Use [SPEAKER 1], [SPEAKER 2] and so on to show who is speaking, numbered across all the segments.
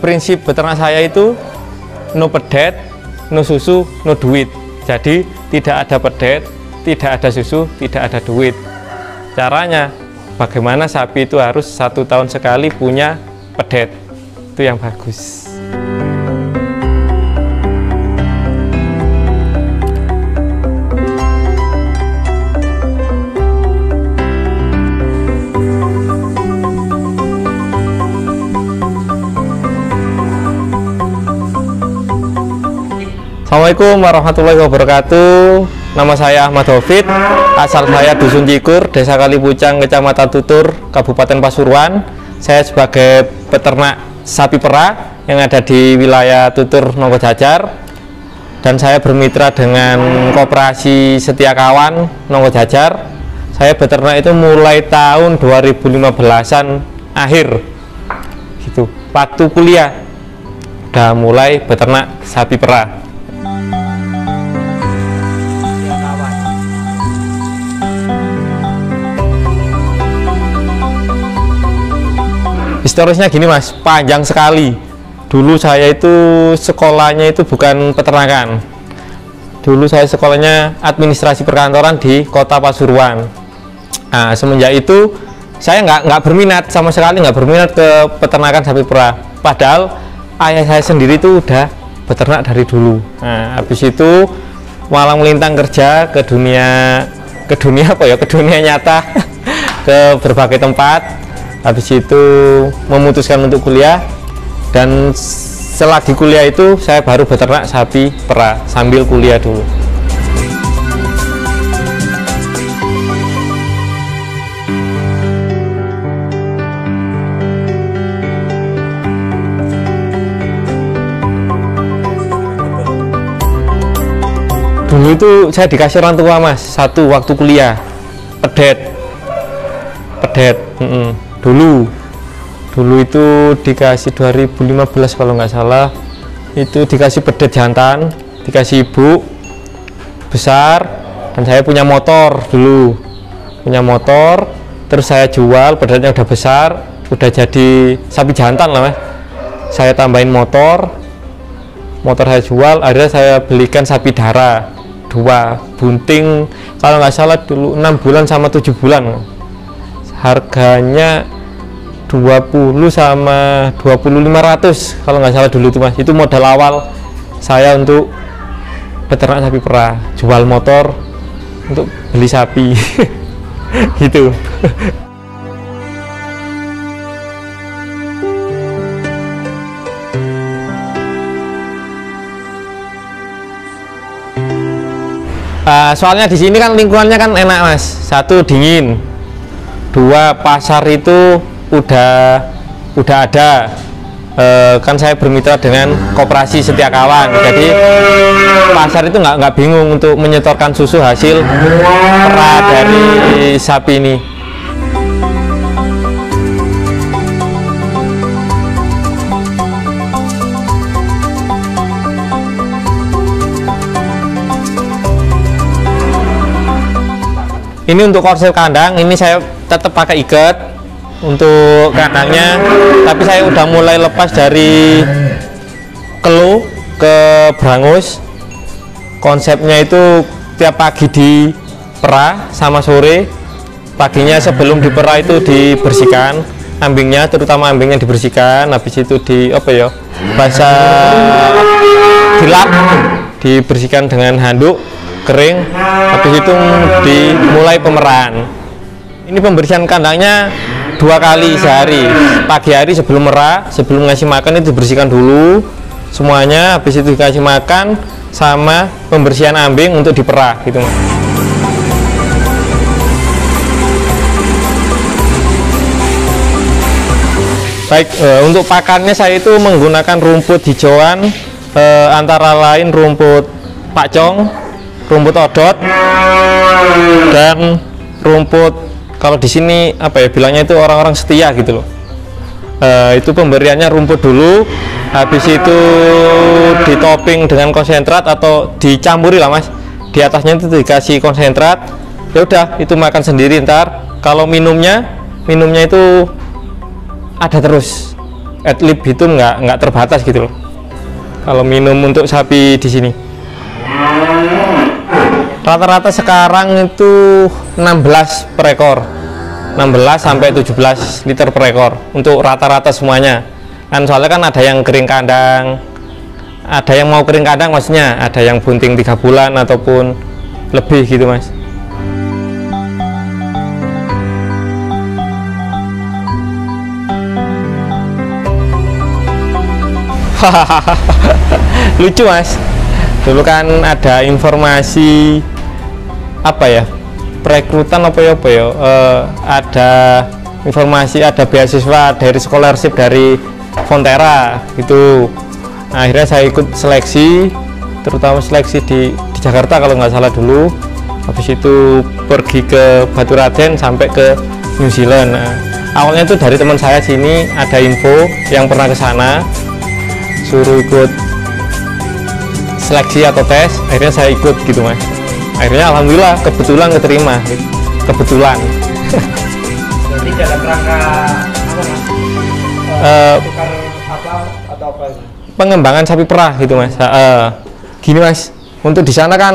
[SPEAKER 1] Prinsip beternak saya itu no pedet, no susu, no duit. Jadi tidak ada pedet, tidak ada susu, tidak ada duit. Caranya bagaimana sapi itu harus 1 tahun sekali punya pedet, itu yang bagus. Assalamualaikum warahmatullahi wabarakatuh. Nama saya Ahmad Hovit, asal saya Dusun Cikur, Desa Kalipucang, Kecamatan Tutur, Kabupaten Pasuruan. Saya sebagai peternak sapi perah yang ada di wilayah Tutur Nongkojajar, dan saya bermitra dengan Koperasi Setia Kawan Nongkojajar. Saya beternak itu mulai tahun 2015-an akhir gitu. Waktu kuliah udah mulai beternak sapi perah. Historisnya gini mas, panjang sekali. Dulu saya itu sekolahnya itu bukan peternakan. Dulu saya sekolahnya administrasi perkantoran di kota Pasuruan. Nah, semenjak itu saya nggak berminat sama sekali, nggak berminat ke peternakan sapi perah. Padahal ayah saya sendiri itu udah beternak dari dulu. Nah, habis itu malang melintang kerja ke dunia apa ya, ke dunia nyata, ke berbagai tempat. Habis itu memutuskan untuk kuliah, dan setelah di kuliah itu saya baru beternak sapi perah sambil kuliah dulu. Dulu itu saya dikasih orang tua mas, satu waktu kuliah, pedet. Dulu itu dikasih 2015 kalau nggak salah, itu dikasih pedet jantan, dikasih ibu besar, dan saya punya motor dulu, terus saya jual, pedetnya udah besar, udah jadi sapi jantan lah mas. Saya tambahin motor saya jual, akhirnya saya belikan sapi dara 2 bunting, kalau nggak salah dulu 6 bulan sama 7 bulan, harganya 20 sama 20.500 kalau nggak salah dulu itu mas. Itu modal awal saya untuk beternak sapi perah, jual motor untuk beli sapi gitu. Soalnya di sini kan lingkungannya kan enak mas, 1 dingin, 2 pasar itu udah ada. Kan saya bermitra dengan Koperasi Setia Kawan, jadi pasar itu nggak bingung untuk menyetorkan susu hasil perah dari sapi ini. Ini untuk korsel kandang, ini saya tetap pakai ikat untuk kandangnya, tapi saya udah mulai lepas dari kelu ke brangus. Konsepnya itu tiap pagi diperah sama sore. Paginya sebelum diperah itu dibersihkan ambingnya, terutama ambingnya dibersihkan, habis itu dilap, dibersihkan dengan handuk kering, habis itu dimulai pemerahan. Ini pembersihan kandangnya 2 kali sehari. Pagi hari sebelum merah, sebelum ngasih makan itu dibersihkan dulu semuanya, habis itu dikasih makan, sama pembersihan ambing untuk diperah gitu. Baik, untuk pakannya saya itu menggunakan rumput hijauan, antara lain rumput pakcong, rumput odot, dan rumput, kalau di sini bilangnya itu orang-orang setia gitu loh. Itu pemberiannya rumput dulu, habis itu ditoping dengan konsentrat atau dicampuri lah mas. Di atasnya itu dikasih konsentrat, ya udah itu makan sendiri. Ntar kalau minumnya itu ada terus adlib itu nggak terbatas gitu loh kalau minum untuk sapi di sini. Rata-rata sekarang itu 16 per ekor, 16 sampai 17 liter per ekor untuk rata-rata semuanya. Kan soalnya kan ada yang kering kandang, ada yang mau kering kandang maksudnya, ada yang bunting 3 bulan ataupun lebih gitu mas. Lucu mas, dulu kan ada informasi apa ya, perekrutan apa ya, ada informasi ada beasiswa dari scholarship dari Fonterra gitu. Nah, akhirnya saya ikut seleksi, terutama seleksi di Jakarta kalau nggak salah dulu. Habis itu pergi ke Baturaden sampai ke New Zealand. Nah, awalnya itu dari teman saya sini ada info yang pernah ke sana, suruh ikut seleksi atau tes. Akhirnya saya ikut gitu mas. Akhirnya alhamdulillah kebetulan keterima, kebetulan.
[SPEAKER 2] Jadi dalam rangka apa mas? Tukar apa atau apa itu?
[SPEAKER 1] Pengembangan sapi perah gitu mas. Gini mas, untuk di sana kan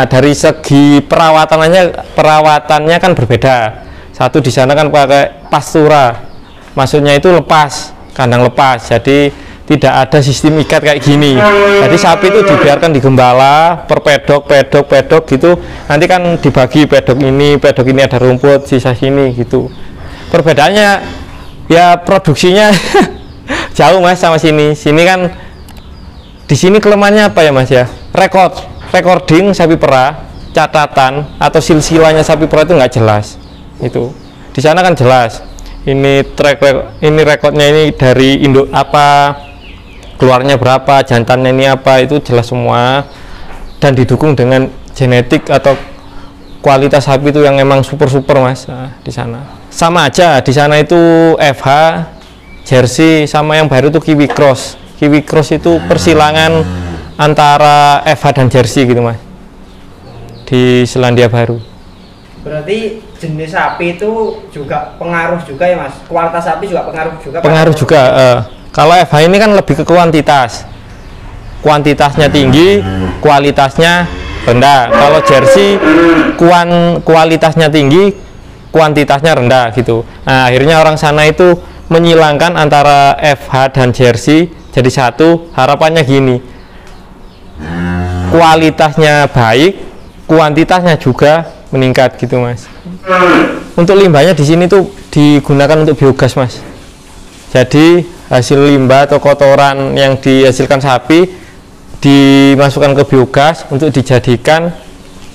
[SPEAKER 1] dari segi perawatannya kan berbeda. Satu di sana kan pakai pastura, maksudnya itu lepas, kandang lepas. Jadi tidak ada sistem ikat kayak gini. Jadi sapi itu dibiarkan digembala per pedok gitu. Nanti kan dibagi pedok ini ada rumput, sisa sini gitu. Perbedaannya ya produksinya jauh mas sama sini. Sini kan di sini kelemahannya apa ya mas ya? Recording sapi perah, catatan atau silsilanya sapi perah itu nggak jelas. Itu di sana kan jelas. Ini rekodnya ini dari induk apa, keluarnya berapa, jantannya ini apa, itu jelas semua, dan didukung dengan genetik atau kualitas sapi itu yang emang super mas. Nah, di sana sama aja, di sana itu FH, jersey, sama yang baru itu Kiwi Cross. Kiwi Cross itu persilangan antara FH dan jersey gitu mas, di Selandia Baru.
[SPEAKER 2] Berarti jenis sapi itu juga pengaruh juga ya mas, kualitas sapi juga pengaruh juga.
[SPEAKER 1] Pengaruh juga. Kalau FH ini kan lebih ke kuantitas, kuantitasnya tinggi, kualitasnya rendah. Kalau jersey kualitasnya tinggi, kuantitasnya rendah gitu. Nah, akhirnya orang sana itu menyilangkan antara FH dan jersey jadi satu. Harapannya gini, kualitasnya baik, kuantitasnya juga meningkat gitu mas. Untuk limbahnya di sini tuh digunakan untuk biogas mas. Jadi hasil limbah atau kotoran yang dihasilkan sapi dimasukkan ke biogas untuk dijadikan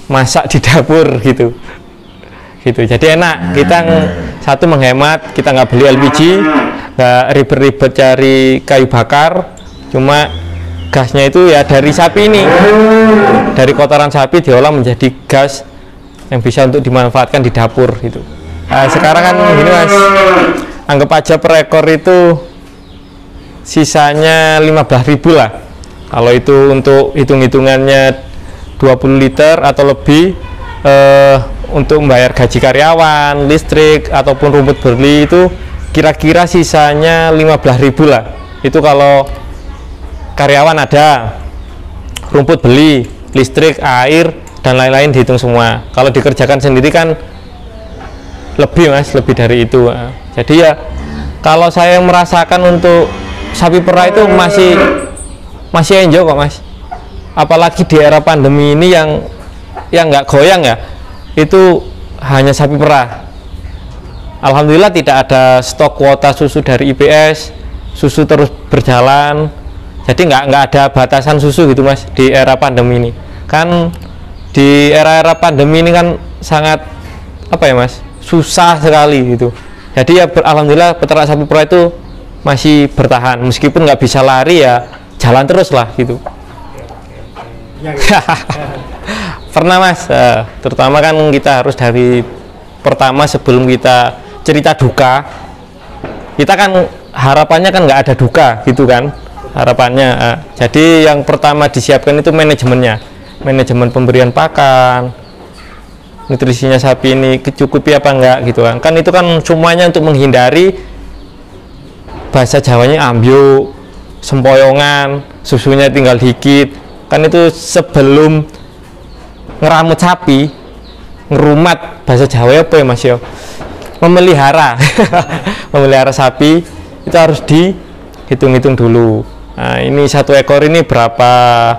[SPEAKER 1] masak di dapur gitu. Jadi enak, kita satu menghemat, kita nggak beli LPG, nggak ribet-ribet cari kayu bakar, cuma gasnya itu ya dari sapi ini, dari kotoran sapi diolah menjadi gas yang bisa untuk dimanfaatkan di dapur gitu. Nah, sekarang kan gini mas, anggap aja per ekor itu sisanya 15.000 lah. Kalau itu untuk hitung-hitungannya 20 liter atau lebih, untuk membayar gaji karyawan, listrik ataupun rumput beli itu kira-kira sisanya 15.000 lah. Itu kalau karyawan ada, rumput beli, listrik, air dan lain-lain dihitung semua. Kalau dikerjakan sendiri kan lebih mas, lebih dari itu. Jadi ya kalau saya merasakan untuk sapi perah itu masih enjoy kok mas. Apalagi di era pandemi ini yang nggak goyang ya, itu hanya sapi perah. Alhamdulillah tidak ada stok kuota susu dari IPS, susu terus berjalan. Jadi nggak ada batasan susu gitu mas di era pandemi ini. Kan di era-era pandemi ini kan sangat apa ya mas, susah sekali gitu. Jadi ya alhamdulillah peternak sapi perah itu masih bertahan, meskipun nggak bisa lari ya jalan terus lah gitu. Pernah mas, terutama kan kita harus dari pertama sebelum kita cerita duka, kita kan harapannya kan nggak ada duka gitu kan harapannya. Jadi yang pertama disiapkan itu manajemennya, manajemen pemberian pakan, nutrisinya sapi ini kecukupi apa enggak gitu kan. Kan itu kan semuanya untuk menghindari bahasa Jawanya ambyuk, sempoyongan, susunya tinggal dikit. Kan itu sebelum ngeramut sapi, ngerumat, bahasa Jawa apa ya Mas yo? Memelihara. Memelihara sapi itu harus dihitung-hitung dulu. Nah, ini satu ekor ini berapa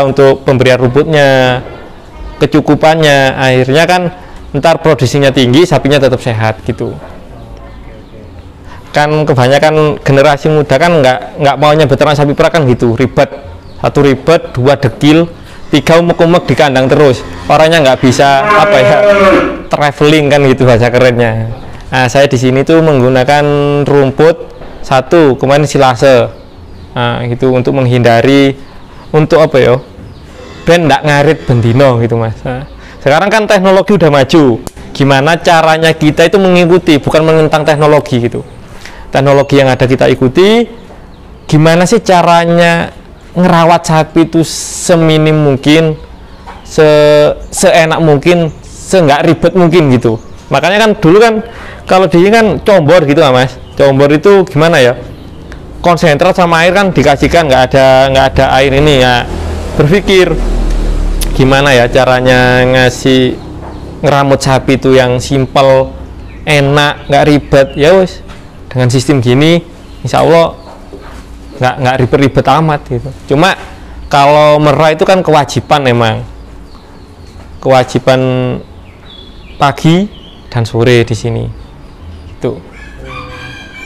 [SPEAKER 1] untuk pemberian rumputnya, kecukupannya. Akhirnya kan ntar produksinya tinggi, sapinya tetap sehat gitu. Kan kebanyakan generasi muda kan nggak maunya beternak sapi perah kan gitu, ribet. Satu ribet, dua dekil, tiga umek-umek di kandang terus. Orangnya nggak bisa apa ya, traveling kan gitu bahasa kerennya. Nah, saya di sini tuh menggunakan rumput satu kemarin silase. Nah, gitu untuk menghindari untuk apa ya? Ben ndak ngarit bendino gitu Mas. Nah, sekarang kan teknologi udah maju. Gimana caranya kita itu mengikuti, bukan menentang teknologi gitu. Teknologi yang ada kita ikuti. Gimana sih caranya ngerawat sapi itu seminim mungkin, seenak mungkin, seenggak ribet mungkin gitu. Makanya kan dulu kan kalau di sini kan combor gitu Mas. Combor itu gimana ya? Konsentrat sama air kan dikasihkan, nggak ada air ini ya. Berpikir gimana ya caranya ngeramut sapi itu yang simpel, enak, nggak ribet. Ya wes dengan sistem gini, insya Allah nggak ribet-ribet amat gitu. Cuma kalau merah itu kan kewajiban memang, kewajiban pagi dan sore di sini tuh.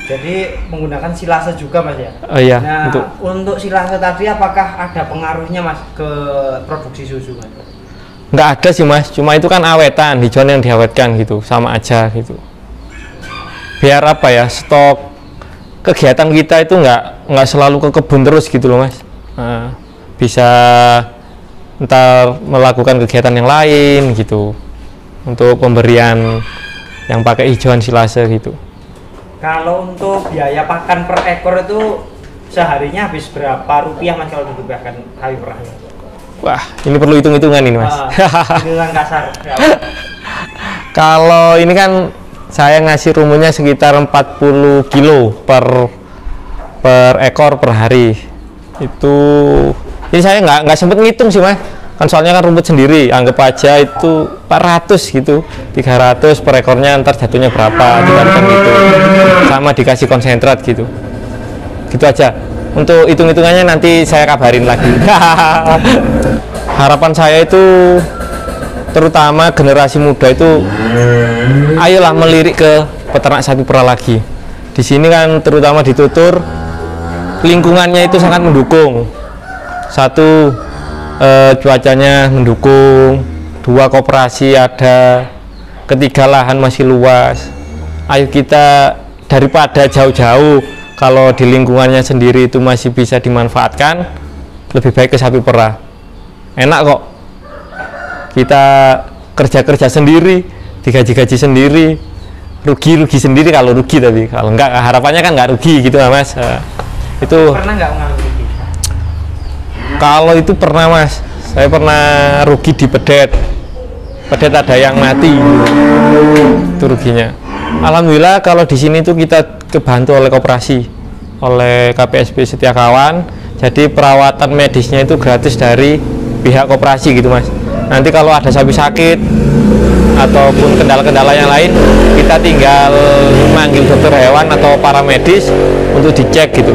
[SPEAKER 2] Jadi menggunakan silase juga Mas ya?
[SPEAKER 1] Oh iya.
[SPEAKER 2] Nah, untuk silase tadi apakah ada pengaruhnya Mas ke produksi susu Mas?
[SPEAKER 1] Nggak ada sih Mas, cuma itu kan awetan, hijauan yang diawetkan gitu, sama aja gitu. Biar apa ya, stok kegiatan kita itu nggak selalu ke kebun terus gitu loh Mas. Nah, bisa ntar melakukan kegiatan yang lain gitu, untuk pemberian yang pakai hijauan silase gitu.
[SPEAKER 2] Kalau untuk biaya pakan per ekor itu seharinya habis berapa rupiah Mas kalau dibukakan sapi perah?
[SPEAKER 1] Wah, ini perlu hitung-hitungan ini Mas.
[SPEAKER 2] Hitungan kasar.
[SPEAKER 1] Kalau ini kan saya ngasih rumunnya sekitar 40 kilo per ekor per hari. Itu ini saya nggak sempet ngitung sih Mas. Kan soalnya kan rumput sendiri, anggap aja itu 400 gitu, 300 per ekornya, ntar jatuhnya berapa dibandingkan gitu, sama dikasih konsentrat gitu aja. Untuk hitung-hitungannya nanti saya kabarin lagi. Harapan saya itu terutama generasi muda itu ayolah melirik ke peternak sapi perah lagi. Di sini kan terutama di Tutur lingkungannya itu sangat mendukung. Satu, cuacanya mendukung, dua, koperasi ada, ketiga, lahan masih luas. Ayo kita daripada jauh-jauh, kalau di lingkungannya sendiri itu masih bisa dimanfaatkan, lebih baik ke sapi perah. Enak kok, kita kerja sendiri, digaji sendiri, rugi sendiri kalau rugi, tapi kalau enggak harapannya kan nggak rugi gitu Mas. Itu
[SPEAKER 2] pernah nggak mengalami rugi?
[SPEAKER 1] Kalau itu pernah Mas, saya pernah rugi di pedet ada yang mati, itu ruginya. Alhamdulillah kalau di sini tuh kita kebantu oleh koperasi, oleh KPSB Setia Kawan, jadi perawatan medisnya itu gratis dari pihak koperasi gitu Mas. Nanti kalau ada sapi sakit ataupun kendala-kendala yang lain, kita tinggal manggil dokter hewan atau paramedis untuk dicek gitu,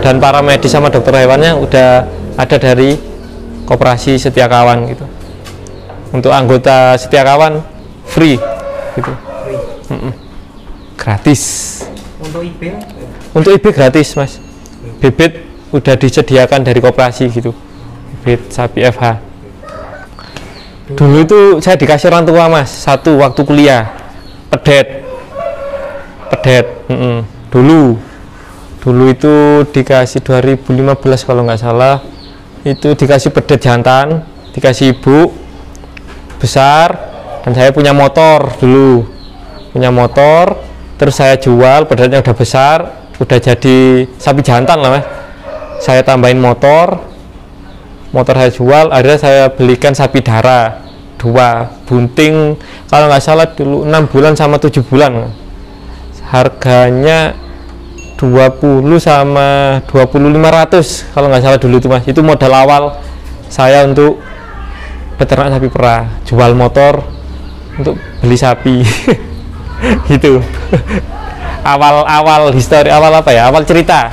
[SPEAKER 1] dan paramedis sama dokter hewannya udah ada dari koperasi Setia Kawan gitu. Untuk anggota Setia Kawan free gitu. Gratis.
[SPEAKER 2] Untuk IB?
[SPEAKER 1] Untuk IB gratis Mas. Bibit udah disediakan dari koperasi gitu, bibit sapi FH. Dulu itu saya dikasih orang tua Mas, satu waktu kuliah pedet. Dulu itu dikasih 2015 kalau nggak salah, itu dikasih pedet jantan, dikasih ibu besar, dan saya punya motor dulu, terus saya jual, pedetnya udah besar, udah jadi sapi jantan lah Mas. Saya tambahin motor saya jual, akhirnya saya belikan sapi darah 2 bunting, kalau nggak salah dulu 6 bulan sama 7 bulan, harganya 20 sama 20.500 kalau nggak salah dulu itu mas. Itu modal awal saya untuk beternak sapi perah, jual motor untuk beli sapi. Gitu. Awal histori, awal apa ya, awal cerita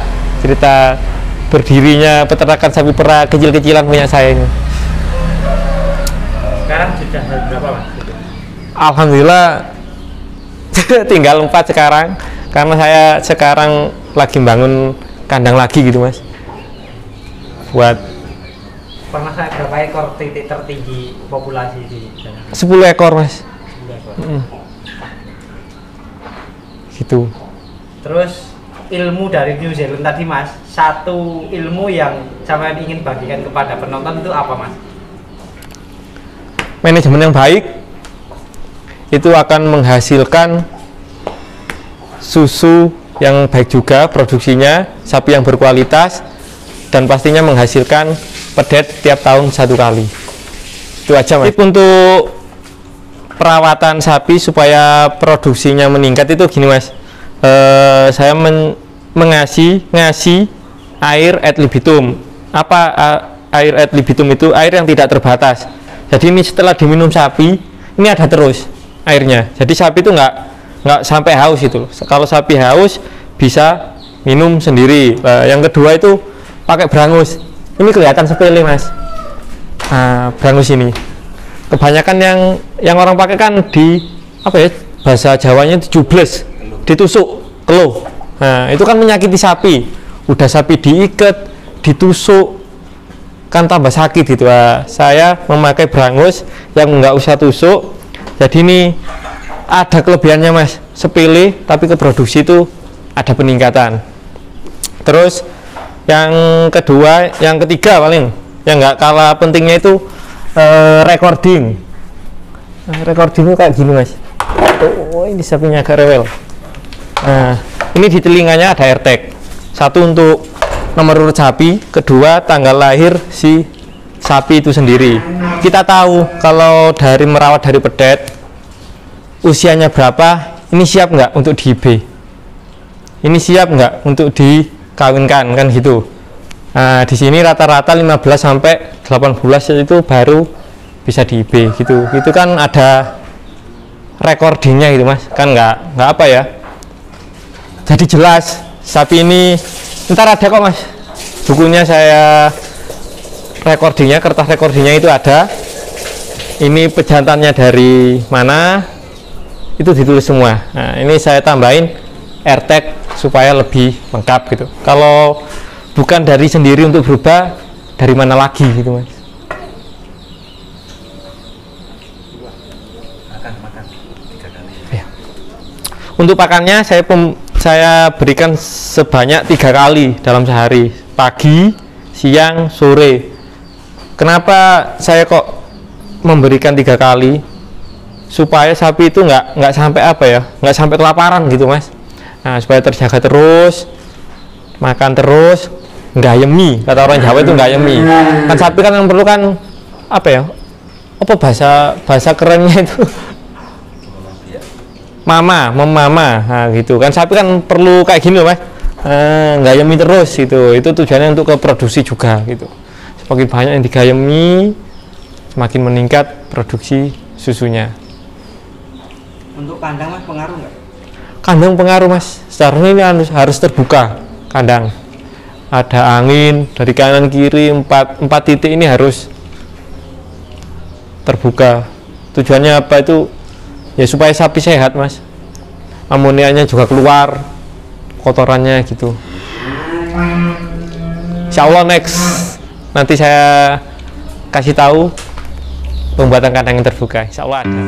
[SPEAKER 1] berdirinya peternakan sapi perah kecil-kecilan punya saya ini.
[SPEAKER 2] Sekarang sudah berapa mas?
[SPEAKER 1] Alhamdulillah tinggal 4 sekarang, karena saya sekarang lagi bangun kandang lagi gitu mas, buat
[SPEAKER 2] Pernah saya berapa ekor titik tertinggi populasi di sana?
[SPEAKER 1] 10 ekor mas.
[SPEAKER 2] 10 ekor.
[SPEAKER 1] Gitu.
[SPEAKER 2] Terus ilmu dari New Zealand tadi mas, satu ilmu yang sampai ingin bagikan kepada penonton itu apa mas?
[SPEAKER 1] Manajemen yang baik itu akan menghasilkan susu yang baik juga produksinya, sapi yang berkualitas, dan pastinya menghasilkan pedet tiap tahun 1 kali. Itu aja mas. Untuk perawatan sapi supaya produksinya meningkat itu gini mas, saya ngasih air ad libitum. Apa air ad libitum itu? Air yang tidak terbatas. Jadi ini setelah diminum sapi, ini ada terus airnya. Jadi sapi itu nggak sampai haus itu. Kalau sapi haus bisa minum sendiri. Yang kedua itu pakai berangus. Ini kelihatan sepele mas. Nah, berangus ini kebanyakan yang orang pakai kan di apa ya, bahasa Jawanya dijubles, ditusuk keluh. Nah, itu kan menyakiti sapi. Udah sapi diikat, ditusuk, kan tambah sakit gitu. Saya memakai berangus yang nggak usah tusuk. Jadi ini ada kelebihannya mas, sepele tapi ke produksi itu ada peningkatan. Terus yang kedua, yang ketiga paling yang nggak kalah pentingnya itu recording. Recording itu kayak gini mas. Oh ini sapinya agak rewel. Nah ini di telinganya ada AirTag. Satu untuk nomor urut sapi, kedua tanggal lahir si sapi itu sendiri. Kita tahu kalau dari merawat dari pedet, usianya berapa, ini siap nggak untuk di IB, ini siap nggak untuk dikawinkan, kan gitu. Nah di sini rata-rata 15 sampai 18 itu baru bisa di IB gitu. Itu kan ada recordingnya gitu mas, kan nggak apa ya, jadi jelas sapi ini. Ntar ada kok mas bukunya, saya recordingnya, kertas recordingnya itu ada. Ini pejantannya dari mana itu ditulis semua. Nah ini saya tambahin AirTag supaya lebih lengkap gitu. Kalau bukan dari sendiri untuk berubah, dari mana lagi gitu mas.
[SPEAKER 2] Makan 3 kali
[SPEAKER 1] ya. Untuk pakannya saya berikan sebanyak 3 kali dalam sehari, pagi, siang, sore. Kenapa saya kok memberikan 3 kali? Supaya sapi itu nggak sampai apa ya, nggak sampai kelaparan gitu mas. Nah supaya terjaga terus, makan terus, nggak yemi, kata orang Jawa itu nggak yemi. Kan sapi kan yang perlu kan apa ya, apa bahasa kerennya itu mama. Nah gitu kan, sapi kan perlu kayak gini loh mas, nggak yemi terus gitu. Itu tujuannya untuk ke produksi juga gitu. Semakin banyak yang digayemi, semakin meningkat produksi susunya.
[SPEAKER 2] Untuk kandang mas pengaruh nggak?
[SPEAKER 1] Kandang pengaruh mas, sekarang ini harus terbuka kandang, ada angin dari kanan kiri, 4 titik ini harus terbuka. Tujuannya apa itu ya, supaya sapi sehat mas, amoniaknya juga keluar, kotorannya gitu. Insya Allah next nanti saya kasih tahu pembuatan kandang yang terbuka, insya Allah ada.